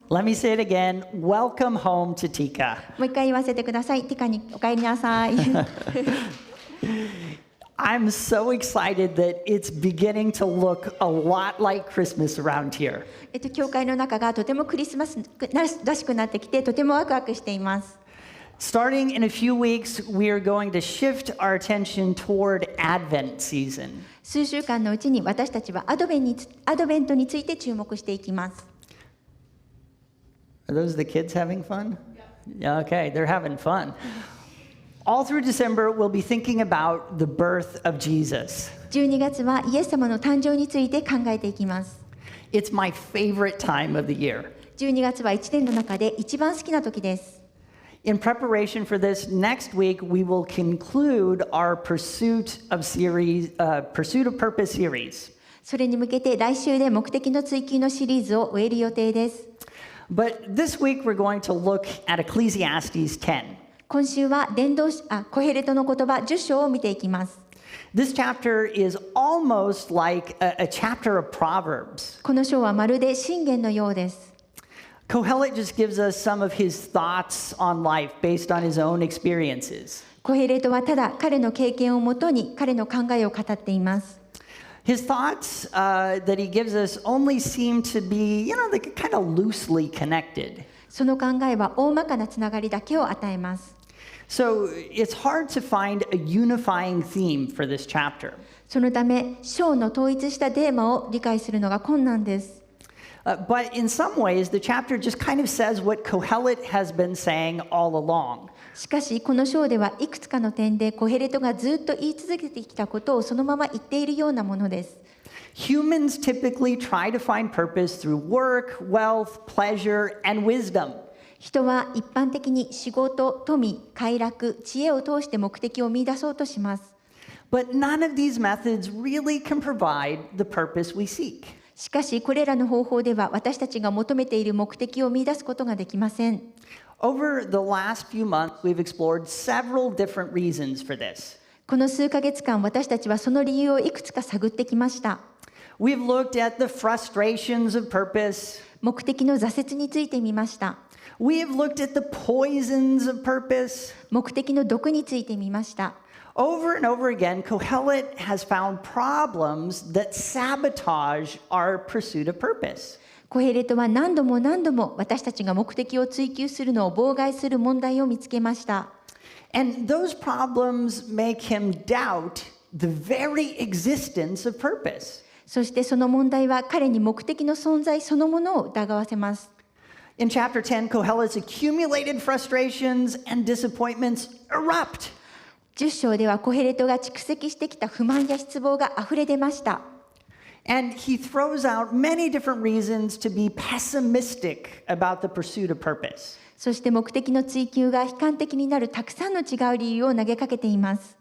Let me say it again. Welcome home to Tika. もう一回言わせてください。ティカにお帰りなさい。I'm so excited that it's beginning to look a lot like Christmas around here. 教会の中がとてもクリスマスらしくなってきて、とてもワクワクしています。Starting in a few weeks, we are going to shift our attention toward Advent season. 数週間のうちに私たちはアドベントについて注目していきます。Are those the kids having fun? Yeah. Okay, they're having fun. All through December, we'll be thinking about the birth of Jesus. 12月はイエス様の誕生について考えていきます。It's my favorite time of the year. 12月は1年の中で一番好きな時です。In preparation for this, next week we will conclude our Pursuit of Purpose series. それに向けて来週で目的の追求のシリーズを終える予定です。But this week we're going to look at Ecclesiastes 10. 今週はコヘレトの言葉10章を見ていきます。This chapter is almost like a chapter of Proverbs. この章はまるで箴言のようです。Kohelet just gives us some of his thoughts on life based on his own experiences. コヘレトはただ彼の経験をもとに彼の考えを語っています。His thoughts that he gives us only seem to be, like kind of loosely connected. その考えは大まかなつながりだけを与えます。So it's hard to find a unifying theme for this chapter. そのため、章の統一したテーマを理解するのが困難です。But in some ways, the chapter just kind of says what Kohelet has been saying all along. しかし、この章ではいくつかの点でコヘレトがずっと言い続けてきたことをそのまま言っているようなものです。Humans typically try to find purpose through work, wealth, pleasure, and wisdom. 人は一般的に仕事、富、快楽、知恵を通して目的を見出そうとします。But none of these methods really can provide the purpose we seek. しかし、これらの方法では私たちが求めている目的を見出すことができません。Over the last few months, we've explored several different reasons for this. この数ヶ月間、私たちはその理由をいくつか探ってきました。We've looked at the frustrations of purpose. 目的の挫折について見ました。We have looked at the poisons of purpose. 目的の毒について見ました。Over and over again, Kohelet has found problems that sabotage our pursuit of purpose. コヘレトは何度も私たちが目的を追求するのを妨害する問題を見つけました。And those problems make him doubt the very existence of purpose. そしてその問題は彼に目的の存在そのものを疑わせます。In chapter 10, Kohelet's accumulated frustrations and disappointments erupt. 10章ではコヘレトが蓄積してきた不満や失望があふれ出ました。And he throws out many different reasons to be pessimistic about the pursuit of purpose. そして目的の追求が悲観的になるたくさんの違う理由を投げかけています。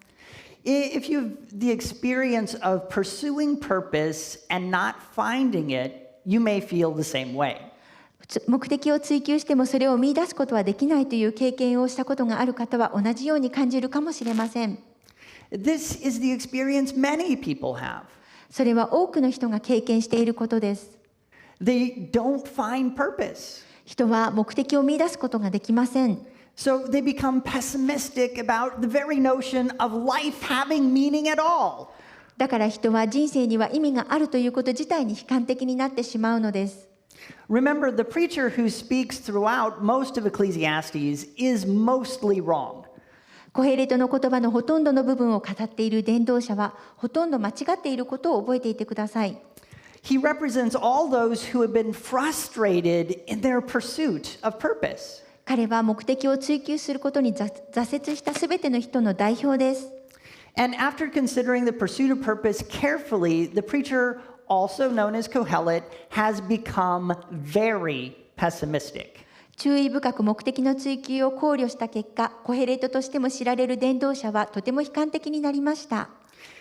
If you have the experience of pursuing purpose and not finding it, you may feel the same way. 目的を追求してもそれを見出すことはできないという経験をしたことがある方は同じように感じるかもしれません。This is the experience many people have. それは多くの人が経験していることです。They don't find purpose. 人は目的を見出すことができません。So they become pessimistic about the very notion of life having meaning at all. だから人は人生には意味があるということ自体に悲観的になってしまうのです。Remember, the preacher who speaks throughout most of Ecclesiastes is mostly wrong. コヘレトの言葉のほとんどの部分を語っている伝道者はほとんど間違っていることを覚えていてください。He represents all those who have been frustrated in their pursuit of purpose. 彼は目的を追求することに挫折したすべての人の代表です。And after considering the pursuit of purpose carefully, the preacher, also known as Kohelet, has become very pessimistic. 注意深く目的の追求を考慮した結果、コヘレトとしても知られる伝道者はとても悲観的になりました。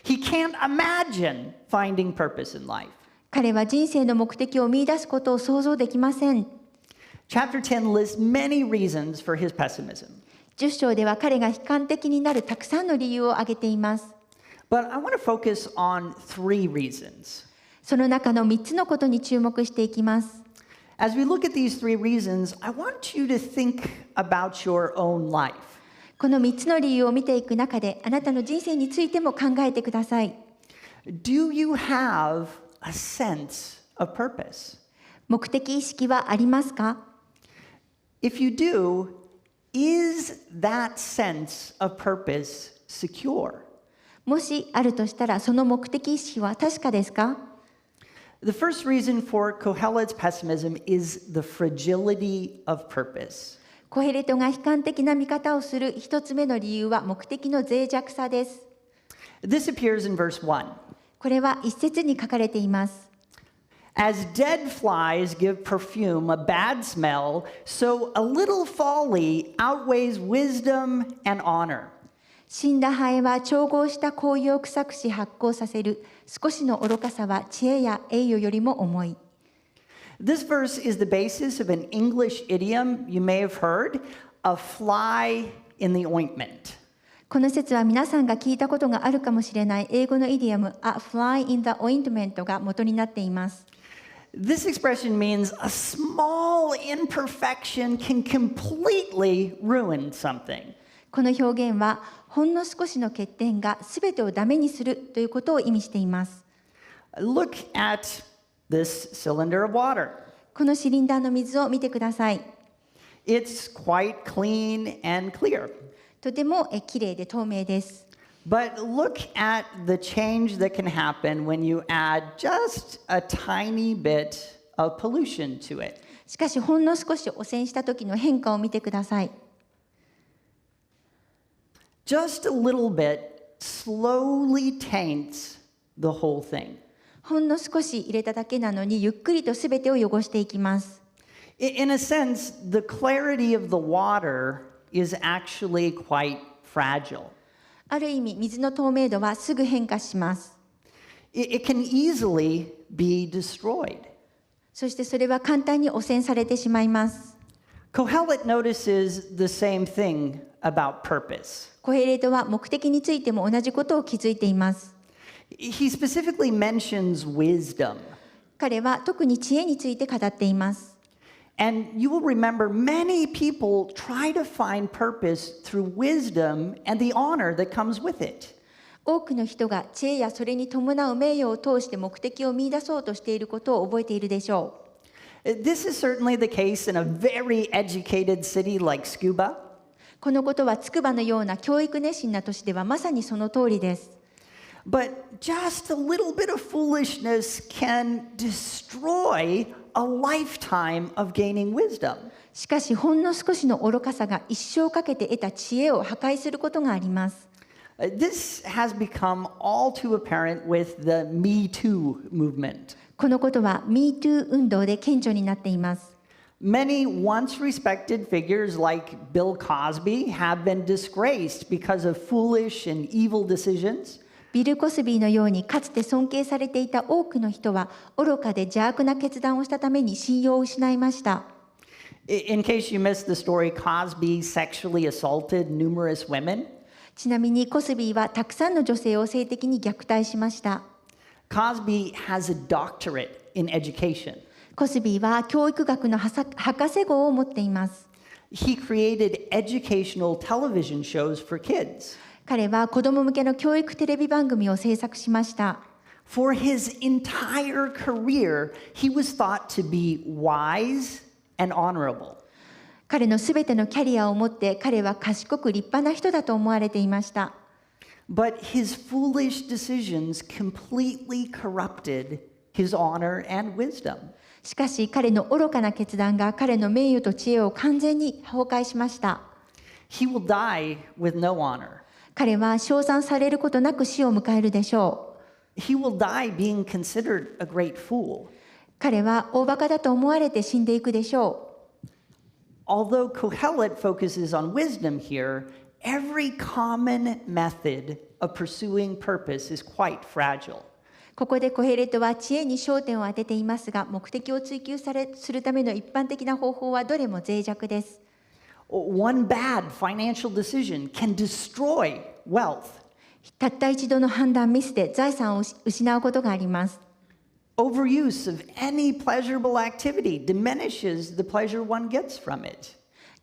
He can't imagine finding purpose in life. 彼は人生の目的を見出すことを想像できません。Chapter 10 lists many reasons for his pessimism. 10章では彼が悲観的になるたくさんの理由を挙げています。But I want to focus on 3 reasons. その中の3つのことに注目していきます。As we look at these three reasons, I want you to think about your own life. この3つの理由を見ていく中で、あなたの人生についても考えてください。Do you have a sense of purpose? 目的意識はありますか？ If you do, is that sense of purpose secure? もしあるとしたら、その目的意識は確かですか？ The first reason for Kohelet's pessimism is the fragility of purpose. コヘレトが悲観的な見方をする一つ目の理由は目的の脆弱さです。This appears in verse 1. これは一節に書かれています。As dead flies give perfume a bad smell, so a little folly outweighs wisdom and honor. 死んだハエは調合した香油を臭くし発酵させる。少しの愚かさは知恵や栄誉よりも重い。This verse is the basis of an English idiom you may have heard, a fly in the ointment. この説は皆さんが聞いたことがあるかもしれない英語のイディアム A fly in the ointment が元になっています。This expression means a small imperfection can completely ruin something. この表現はほんの少しの欠点が全てをダメにするということを意味しています。Look at this cylinder of water. このシリンダーの水を見てください。It's quite clean and clear. とてもきれいで透明です。But look at the change that can happen when you add just a tiny bit of pollution to it. しかしほんの少し汚染した時の変化を見てください。Just a little bit slowly taints the whole thing. ほんの少し入れただけなのにゆっくりと全てを汚していきます。In a sense, the clarity of the water is actually quite fragile. ある意味、水の透明度はすぐ変化します。It can easily be destroyed. そしてそれは簡単に汚染されてしまいます。Kohelet notices the same thing about purpose. コヘレトは目的についても同じことを気づいています。He specifically mentions wisdom. 彼は特に知恵について語っています。And you will remember many people try to find purpose through wisdom and the honor that comes with it. 多くの人が知恵やそれに伴う名誉を通して目的を見出そうとしていることを覚えているでしょう。This is certainly the case in a very educated city like Tsukuba. このことはつくばのような教育熱心な都市ではまさにその通りです。But just a little bit of foolishness can destroy a lifetime of gaining wisdom. しかしほんの少しの愚かさが一生かけて得た知恵を破壊することがあります。This has become all too apparent with the Me Too movement. このことは Me Too 運動で顕著になっています。Many once respected figures like Bill Cosby have been disgraced because of foolish and evil decisions. ビル・コスビーのようにかつて尊敬されていた多くの人は愚かで邪悪な決断をしたために信用を失いました。In case you missed the story, Cosby sexually assaulted numerous women. ちなみにコスビーはたくさんの女性を性的に虐待しました。Cosby has a doctorate in education. コスビーは教育学の博士号を持っています。He created educational television shows for kids. 彼は子供向けの教育テレビ番組を制作しました。For his entire career, he was thought to be wise and honorable. 彼のすべてのキャリアを持って彼は賢く立派な人だと思われていました。But his foolish decisions completely corrupted his honor and wisdom. しかし彼の愚かな決断が彼の名誉と知恵を完全に崩壊しました。He will die with no honor. 彼は称賛されることなく死を迎えるでしょう。He will die being considered a great fool. 彼は大バカだと思われて死んでいくでしょう。Although Kohelet focuses on wisdom here, every common method of pursuing purpose is quite fragile. ここでコヘレトは知恵に焦点を当てていますが、目的を追求するための一般的な方法はどれも脆弱です。One bad financial decision can destroy wealth. たった一度の判断ミスで財産を失うことがあります。Overuse of any pleasurable activity diminishes the pleasure one gets from it.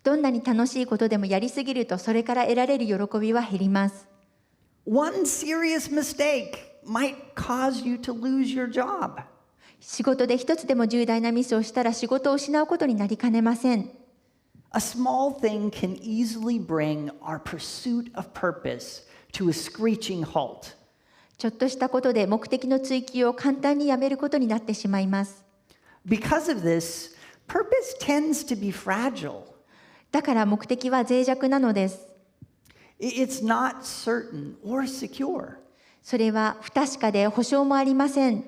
どんなに楽しいことでもやりすぎるとそれから得られる喜びは減ります。One serious mistake might cause you to lose your job. 仕事で一つでも重大なミスをしたら仕事を失うことになりかねません。A small thing can easily bring our pursuit of purpose to a screeching halt. ちょっとしたことで目的の追求を簡単にやめることになってしまいます。Because of this, purpose tends to be fragile. だから目的は脆弱なのです。It's not certain or secure. それは不確かで保証もありません。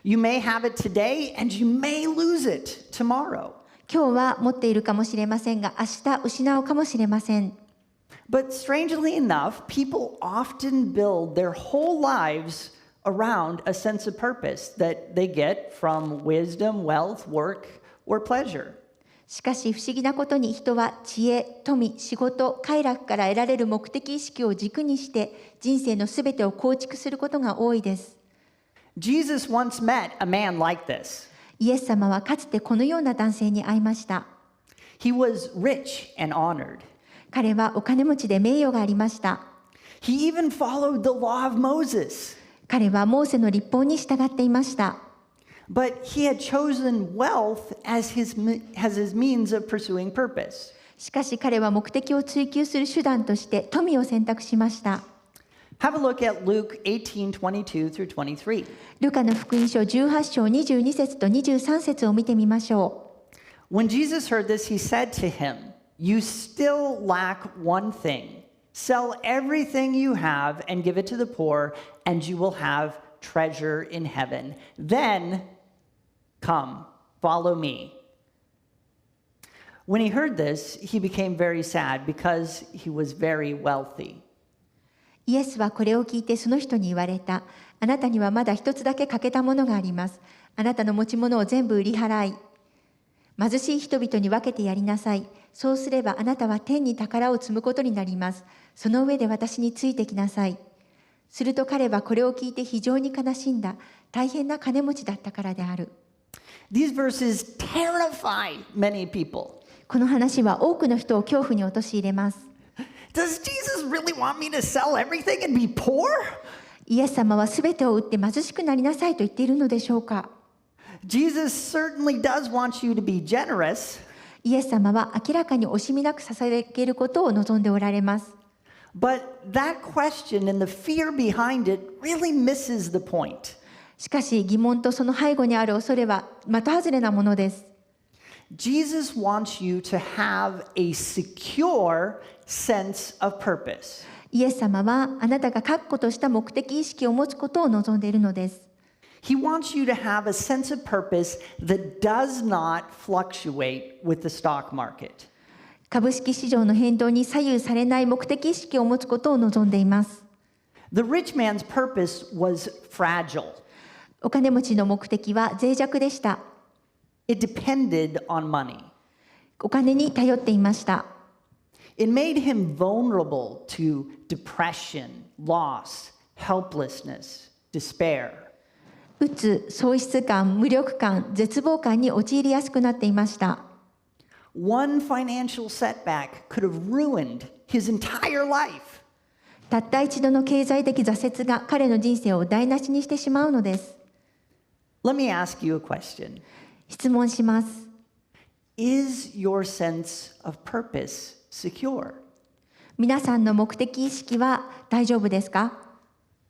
You may have it today and you may lose it tomorrow. 今日は持っているかもしれませんが、明日失うかもしれません。But strangely enough, people often build their whole lives around a sense of purpose that they get from wisdom, wealth, work, or pleasure. しかし不思議なことに人は知恵、富、仕事、快楽から得られる目的意識を軸にして人生のすべてを構築することが多いです。Jesus once met a man like this. イエス様はかつてこのような男性に会いました。He was rich and honored. 彼はお金持ちで名誉がありました。He even followed the law of Moses. 彼はモーセの律法に従っていました。But he had chosen wealth as his means of pursuing purpose. しかし彼は目的を追求する手段として富を選択しました。Have a look at Luke 18:22 through 23. ルカの福音書18章22節と23節を見てみましょう。When Jesus heard this, he said to him, "You still lack one thing. Sell everything you have and give it to the poor, and you will have treasure in heaven. Then come, follow me." When he heard this, he became very sad because he was very wealthy. イエスはこれを聞いてその人に言われた。あなたにはまだ一つだけ欠けたものがあります。あなたの持ち物を全部売り払い、貧しい人々に分けてやりなさい。そうすればあなたは天に宝を積むことになります。その上で私についてきなさい。すると彼はこれを聞いて非常に悲しんだ。大変な金持ちだったからである。These verses terrify many people. この話は多くの人を恐怖に陥れます。Does Jesus really want me to sell everything and be poor? イエス様はすべてを売って貧しくなりなさいと言っているのでしょうか。Jesus certainly does want you to be generous. イエス様は明らかに惜しみなく捧げることを望んでおられます。But that question and the fear behind it really misses the point. しかし疑問とその背後にある恐れは的外れなものです。Jesus wants you to have a secure sense of purpose. イエス様はあなたが確固とした目的意識を持つことを望んでいるのです。He wants you to have a sense of purpose that does not fluctuate with the stock market. 株式市場の変動に左右されない目的意識を持つことを望んでいます。The rich man's purpose was fragile. お金持ちの目的は脆弱でした。It depended on money. お金に頼っていました。It made him vulnerable to depression, loss, helplessness, despair. うつ、喪失感、無力感、絶望感に陥りやすくなっていました。One financial setback could have ruined his entire life. たった一度の経済的挫折が彼の人生を台無しにしてしまうのです。Let me ask you a question. 質問します。Is your sense of purpose secure? 皆さんの目的意識は大丈夫ですか？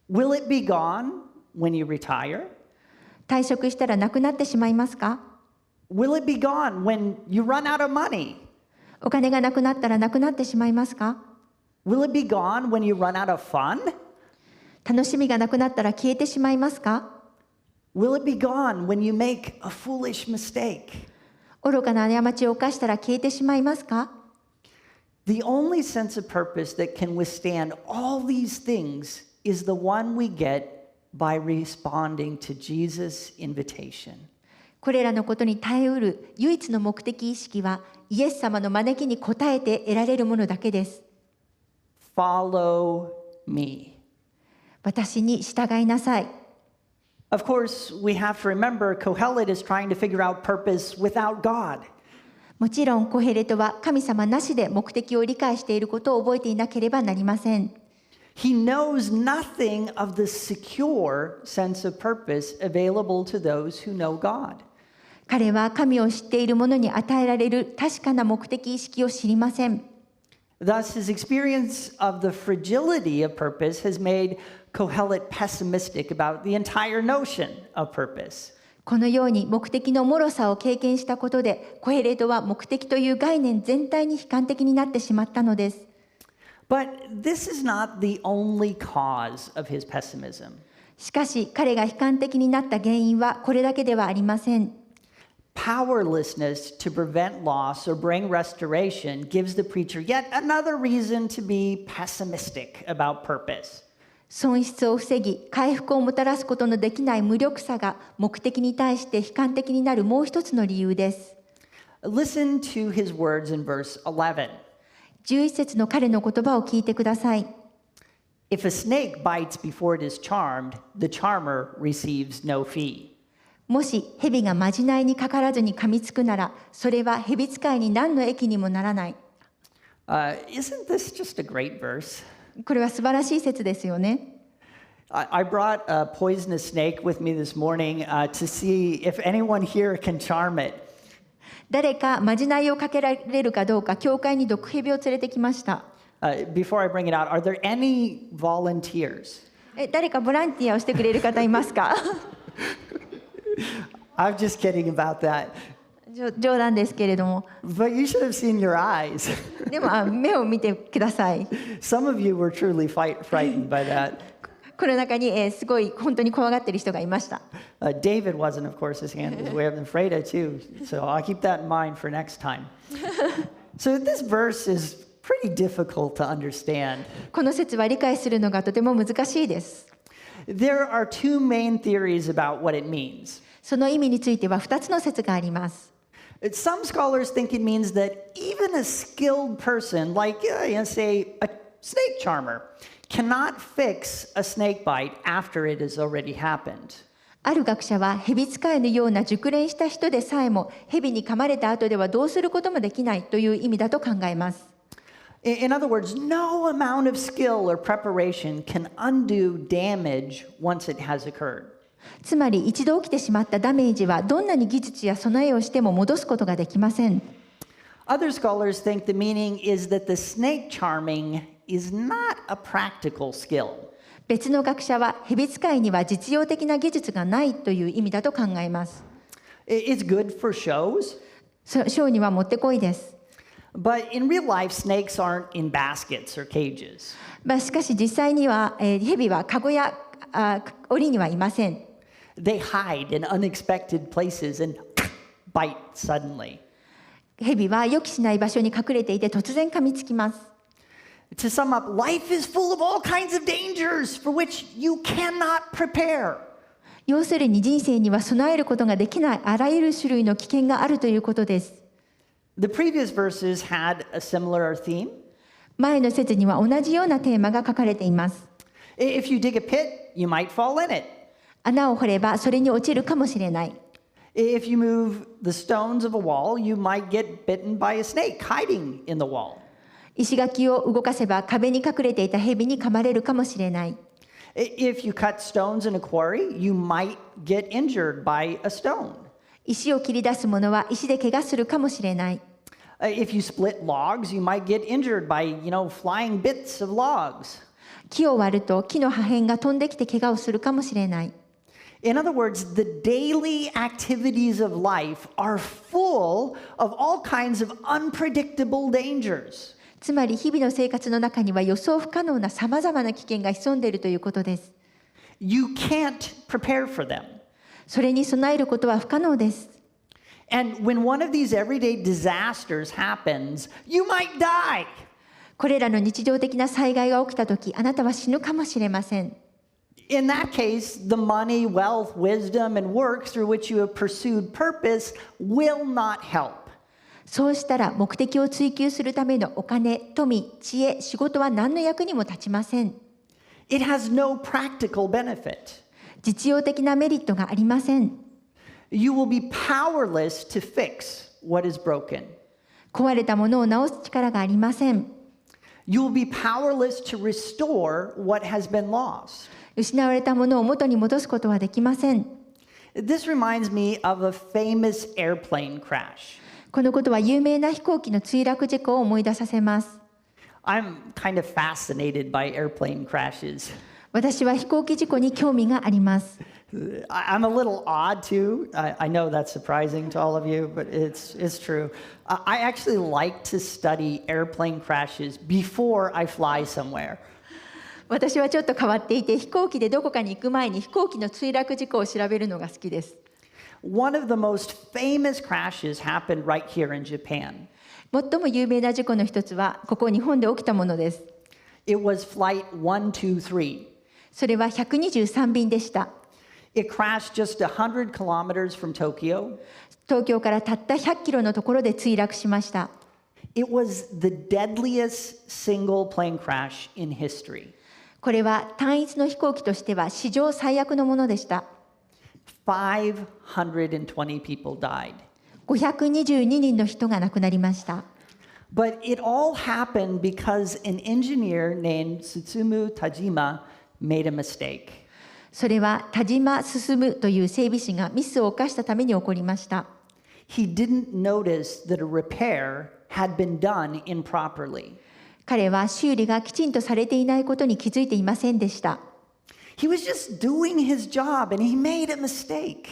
Will it be gone when you retire? 退職したらなくなってしまいますか？ Will it be gone when you run out of money? お金がなくなったらなくなってしまいますか？ Will it be gone when you run out of fun? 楽しみがなくなったら消えてしまいますか？ Will it be gone when you make a foolish mistake? 愚かな過ちを犯したら消えてしまいますか？ The only sense of purpose that can withstand all these things is the one we get by responding to Jesus' invitation. これらのことに耐えうる唯一の目的意識はイエス様の招きに応えて得られるものだけです。Follow me. 私に従いなさい。Of course, we have to remember Kohelet is trying to figure out purpose without God. もちろんコヘレトは神様なしで目的を理解していることを覚えていなければなりません。He knows nothing of the secure sense of purpose available to those who know God. 彼は神を知っている者に与えられる確かな目的意識を知りません。Thus, his experience of the fragility of purpose has made Kohelet pessimistic about the entire notion of purpose. このように目的の脆さを経験したことで、コヘレトは目的という概念全体に悲観的になってしまったのです。But this is not the only cause of his pessimism. しかし、彼が悲観的になった原因はこれだけではありません。Powerlessness to prevent loss or bring restoration gives the preacher yet another reason to be pessimistic about purpose. 損失を防ぎ、回復をもたらすことのできない無力さが目的に対して悲観的になるもう一つの理由です。Listen to his words in verse 11. 11節の彼の言葉を聞いてください。If a snake bites before it is charmed, the charmer receives no fee. もし蛇がまじないにかからずに噛みつくなら、それは蛇使いに何の益にもならない。Isn't this just a great verse? これは素晴らしい説ですよね。I brought a poisonous snake with me this morning to see if anyone here can charm it. 誰かまじないをかけられるかどうか、教会に毒蛇を連れてきました。Before I bring it out, are there any volunteers? 誰かボランティアをしてくれる方いますか？I'm just kidding about that. 冗談ですけれども。But you should have seen your eyes. でも目を見てください。Some of you were truly frightened by that. この中にすごい本当に怖がっている人がいました。David wasn't, of course, his hand was waving. Afraid of too. So I'll keep that in mind for next time. So this verse is pretty difficult to understand. この説は理解するのがとても難しいです。There are two main theories about what it means. その意味については2つの説があります。Some scholars think it means that even a skilled person, like, say, a snake charmer, cannot fix a snake bite after it has already happened. ある学者は蛇使いのような熟練した人でさえも蛇に噛まれた後ではどうすることもできないという意味だと考えます。In other words, no amount of skill or preparation can undo damage once it has occurred. つまり一度起きてしまったダメージはどんなに技術や備えをしても戻すことができません。Other scholars think the meaning is that the snake charming is not a practical skill. 別の学者は蛇使いには実用的な技術がないという意味だと考えます。It's good for shows. ショーにはもってこいです。But in real life, snakes aren't in baskets or cages. しかし実際には蛇はカゴや檻にはいません。They hide in unexpected places and bite suddenly. 蛇は予期しない場所に隠れていて突然噛みつきます。To sum up, life is full of all kinds of dangers for which you cannot prepare. 要するに人生には備えることができないあらゆる種類の危険があるということです。The previous verses had a similar theme. 前の説には同じようなテーマが書かれています。If you dig a pit, you might fall in it. 穴を掘ればそれに落ちるかもしれない。If you move the stones of a wall, you might get bitten by a snake hiding in the wall. 石垣を動かせば壁に隠れていた蛇に噛まれるかもしれない。If you cut stones in a quarry, you might get injured by a stone. 石を切り出す者は石で怪我するかもしれない。If you split logs, you might get injured by, flying bits of logs. 木を割ると木の破片が飛んできて怪我をするかもしれない。In other words, the daily activities of life are full of all kinds of unpredictable dangers. つまり日々の生活の中には予想不可能なさまざまな危険が潜んでいるということです。You can't prepare for them. それに備えることは不可能です。And when one of these everyday disasters happens, you might die. これらの日常的な災害が起きたとき、あなたは死ぬかもしれません。In that case, the money, wealth, wisdom, and work through which you have pursued purpose will not help. そうしたら目的を追求するためのお金、富、知恵、仕事は何の役にも立ちません。It has no practical benefit. 実用的なメリットがありません。You will be powerless to fix what is broken. 壊れたものを直す力がありません。You will be powerless to restore what has been lost. 失われたものを元に戻すことはできません。This reminds me of a famous airplane crash. このことは有名な飛行機の墜落事故を思い出させます。I'm kind of fascinated by airplane crashes. 私は飛行機事故に興味があります。I'm a little odd too. I know that's surprising to all of you, but it's true. I actually like to study airplane crashes before I fly somewhere. 私はちょっと変わっていて、飛行機でどこかに行く前に飛行機の墜落事故を調べるのが好きです。One of the most famous crashes happened right here in Japan. 最も有名な事故の一つは、ここ日本で起きたものです。It was flight 123. それは123便でした。It crashed just 100 kilometers from Tokyo. 東京からたった100キロのところで墜落しました。It was the deadliest single plane crash in history. これは単一の飛行機としては史上最悪のものでした。520 people died. 522人の人が亡くなりました。But it all happened because an engineer named Tajima made a mistake. それは田島進という整備士がミスを犯したために起こりました。He didn't notice that a repair had been done improperly. 彼は修理がきちんとされていないことに気づいていませんでした。He was just doing his job and he made a mistake.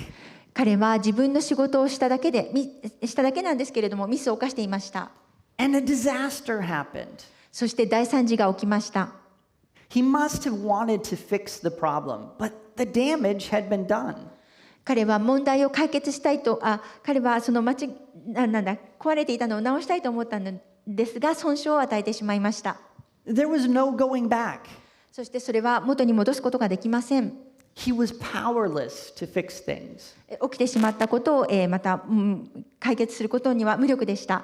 彼は自分の仕事をしただけなんですけれども、ミスを犯していました。And a disaster happened. そして大惨事が起きました。He must have wanted to fix the problem, but the damage had been done. 彼は問題を解決したいと、彼はその壊れていたのを直したいと思ったのですが、損傷を与えてしまいました。There was no going back. そしてそれは元に戻すことができません。He was powerless to fix things. 起きてしまったことを、また、解決することには無力でした。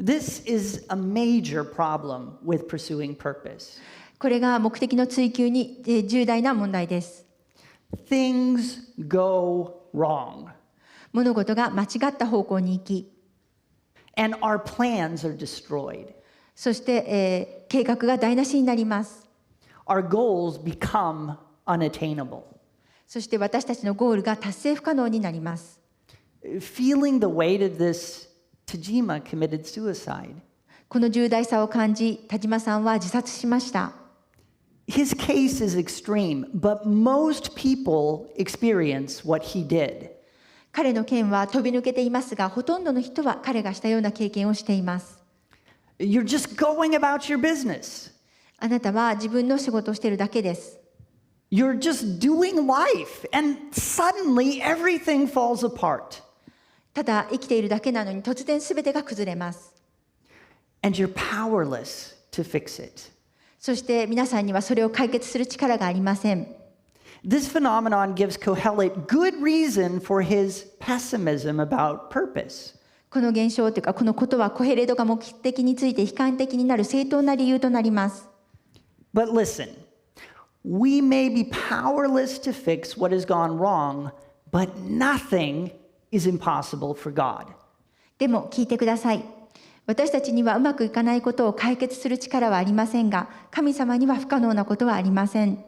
This is a major problem with pursuing purpose. これが目的の追求に重大な問題です。Things go wrong. 物事が間違った方向に行き、And our plans are destroyed. そして、計画が台無しになります。Our goals become unattainable. そして私たちのゴールが達成不可能になります。Feeling the weight of this, Tajima committed suicide. この重大さを感じ、田島さんは自殺しました。His case is extreme, but most people experience what he did. 彼の件は飛び抜けていますが、ほとんどの人は彼がしたような経験をしています。You're just going about your business. あなたは自分の仕事をしているだけです。You're just doing life, and suddenly everything falls apart. ただ生きているだけなのに突然すべてが崩れます。And you're powerless to fix it. そして皆さんにはそれを解決する力がありません。This phenomenon gives Kohelet good reason for his pessimism about purpose. この現象というか、このことはコヘレトが目的について悲観的になる正当な理由となります。But listen, we may be powerless to fix what has gone wrong, but nothing is impossible for God. でも聞いてください。私たちにはうまくいかないことを解決する力はありませんが、神様には不可能なことはありません。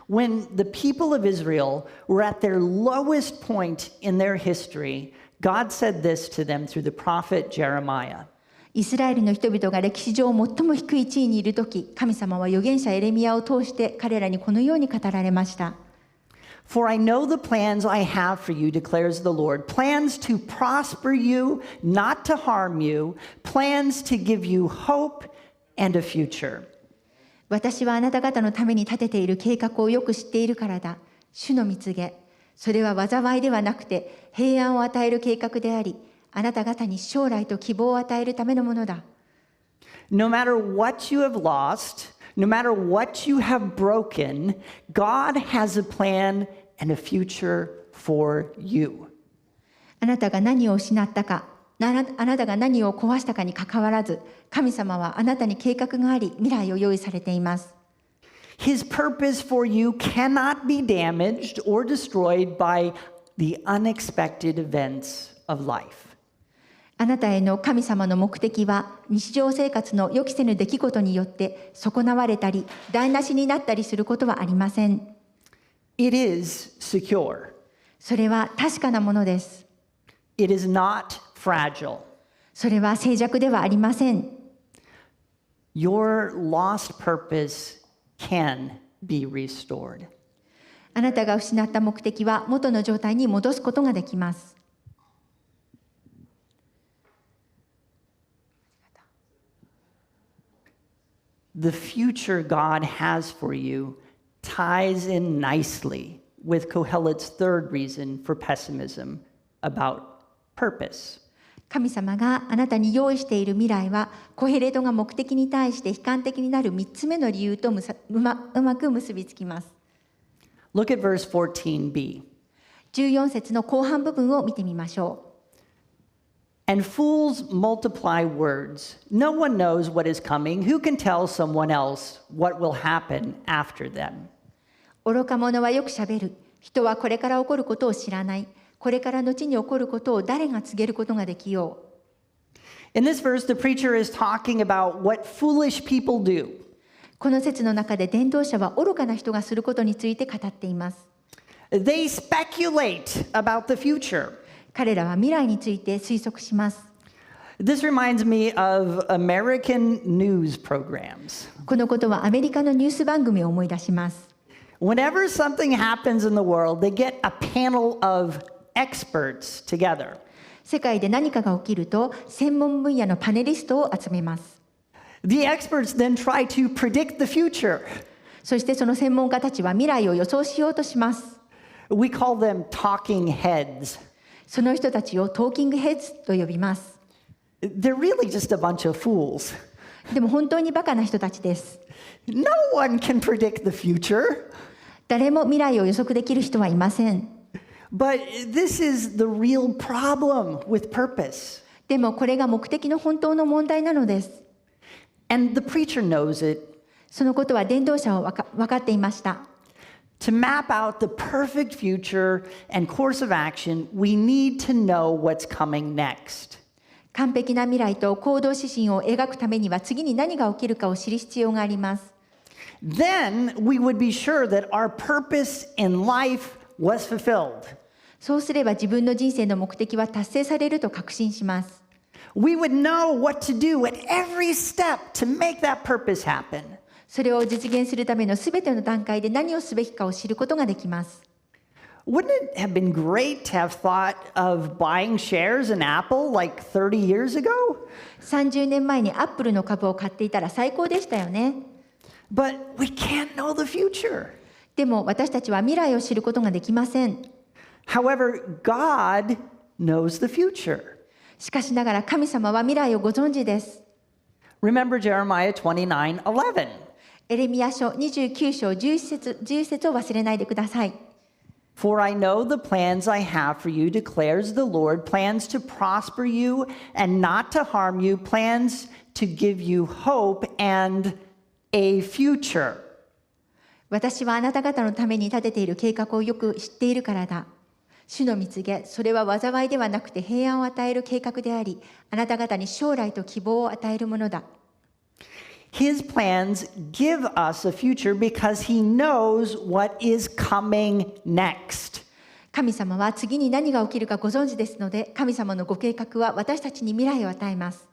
When the people of Israel were at their lowest point in their history, God said this to them through the prophet Jeremiah. イスラエルの人々が歴史上最も低い地位にいるとき、神様は預言者エレミヤを通して彼らにこのように語られました。For I know the plans I have for you, declares the Lord, plans to prosper you, not to harm you, plans to give you hope and a future. 私はあなた方のために立てている計画をよく知っているからだ。主の蜜げ。それは災いではなくて平安を与える計画であり、あなた方に将来と希望を与えるためのものだ。No matter what you have lost, no matter what you have broken, God has a plan and a future for you. あなたが何を失ったか、あなたが何を壊したかにかかわらず、神様はあなたに計画があり、未来を用意されています。His purpose for you cannot be damaged or destroyed by the unexpected events of life. あなたへの神様の目的は日常生活の予期せぬ出来事によって損なわれたり台無しになったりすることはありません。It is secure. それは確かなものです。It is not fragile. それは静寂ではありません。Your lost purpose can be restored. あなたが失った目的は元の状態に戻すことができます。The future God has for you ties in nicely with Kohelet's third reason for pessimism about purpose. 神様があなたに用意している未来はコヘレトが目的に対して悲観的になる3つ目の理由とうまく結びつきます。Look at verse 14b. 14節の後半部分を見てみましょう。And fools multiply words. No one knows what is coming. Who can tell someone else what will happen after them? 愚か者はよくしゃべる。人はこれから起こることを知らない。これから後に起こることを誰が告げることができよう。In this verse, the preacher is talking about what foolish people do. この説の中で伝道者は愚かな人がすることについて語っています。They speculate about the future. 彼らは未来について推測します。This reminds me of American news programs. このことはアメリカのニュース番組を思い出します。Whenever something happens in the world, they get a panel of experts together. 世界で何かが起きると専門分野のパネリストを集めます。The experts then try to predict the future. そしてその専門家たちは未来を予想しようとします。We call them talking heads. その人たちをトーキングヘッズと呼びます。They're really just a bunch of fools. でも本当にバカな人たちです。No one can predict the future. 誰も未来を予測できる人はいません。But this is the real problem with purpose. でもこれが目的の本当の問題なのです。And the preacher knows it. そのことは伝道者は分かっていました。To map out the perfect future and course of action, we need to know what's coming next. 完璧な未来と行動指針を描くためには次に何が起きるかを知る必要があります。Then we would be sure that our purpose in life was fulfilled. そうすれば自分の人生の目的は達成されると確信します。We would know what to do at every step to make that purpose happen. それを実現するためのすべての段階で何をすべきかを知ることができます。Wouldn't it have been great to have thought of buying shares in Apple like 30 years ago? 30年前にアップルの株を買っていたら最高でしたよね。But we can't know the future. でも私たちは未来を知ることができません。However, God knows the future. しかしながら神様は未来をご存知です。Remember Jeremiah 29:11. エレミヤ書29章11節を忘れないでください。For I know the plans I have for you, declares the Lord, plans to prosper you and not to harm you, plans to give you hope and a future. 私はあなた方のために立てている計画をよく知っているからだ。主の御告げ、それは災いではなくて平安を与える計画であり、あなた方に将来と希望を与えるものだ。His plans give us a future because he knows what is coming next. 神様は次に何が起きるかご存知ですので、神様のご計画は私たちに未来を与えます。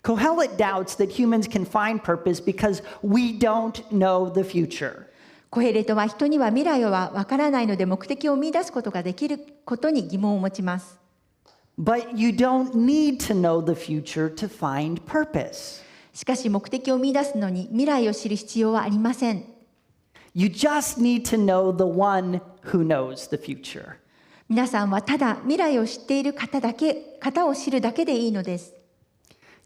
Kohelet doubts that humans can find purpose because we don't know the future. コヘレトは人には未来はわからないので目的を見出すことができることに疑問を持ちます。But you don't need to know the future to find purpose. しかし目的を見出すのに未来を知る必要はありません。You just need to know the one who knows the future. 皆さんはただ未来を知っている方を知るだけでいいのです。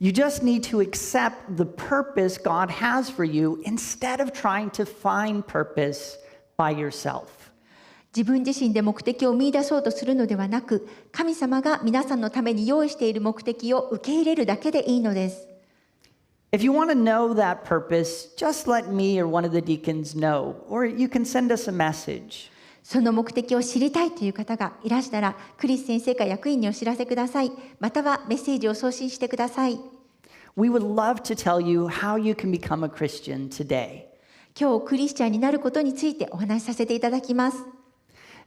You just need to accept the purpose God has for you instead of trying to find purpose by yourself. 自分自身で目的を見出そうとするのではなく、神様が皆さんのために用意している目的を受け入れるだけでいいのです。If you want to know that purpose, just let me or one of the deacons know, or you can send us a message. その目的を知りたいという方がいらしたら、クリス先生か役員にお知らせください。またはメッセージを送信してください。We would love to tell you how you can become a Christian today. 今日クリスチャンになることについてお話しさせていただきます。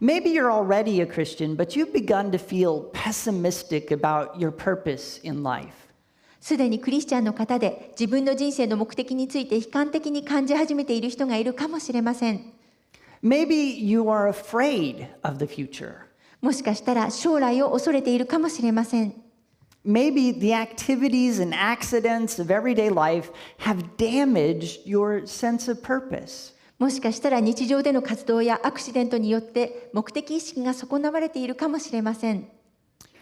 Maybe you're already a Christian, but you've begun to feel pessimistic about your purpose in life. すでにクリスチャンの方で自分の人生の目的について悲観的に感じ始めている人がいるかもしれません。Maybe you are afraid of the future. もしかしたら将来を恐れているかもしれません。Maybe the activities and accidents of everyday life have damaged your sense of purpose. もしかしたら日常での活動やアクシデントによって目的意識が損なわれているかもしれません。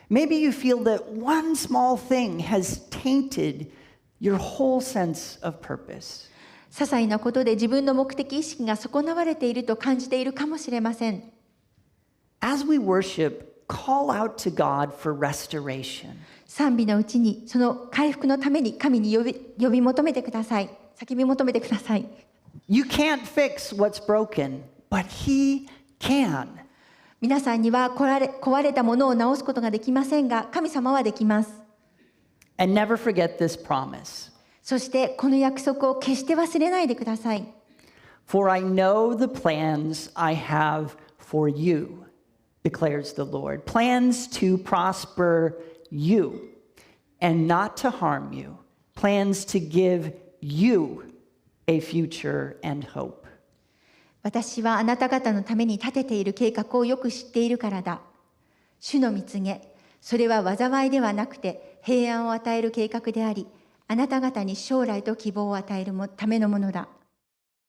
Maybe you feel that one small thing has tainted your whole sense of purpose. 些細なことで自分の目的意識が損なわれていると感じているかもしれません。As we worship, call out to God for restoration. 賛美のうちにその回復のために神に呼び求めてください。叫び求めてください。You can't fix what's broken, but He can. 皆さんには壊れたものを直すことができませんが、神様はできます。And never forget this promise. そしてこの約束を決して忘れないでください。For I know the plans I have for you, declares the Lord. Plans to prosper you and not to harm you. Plans to give you a future and hope. 私はあなた方のために立てている計画をよく知っているからだ。主の蜜げ、それは災いではなくて平安を与える計画であり、あなた方に将来と希望を与えるためのものだ。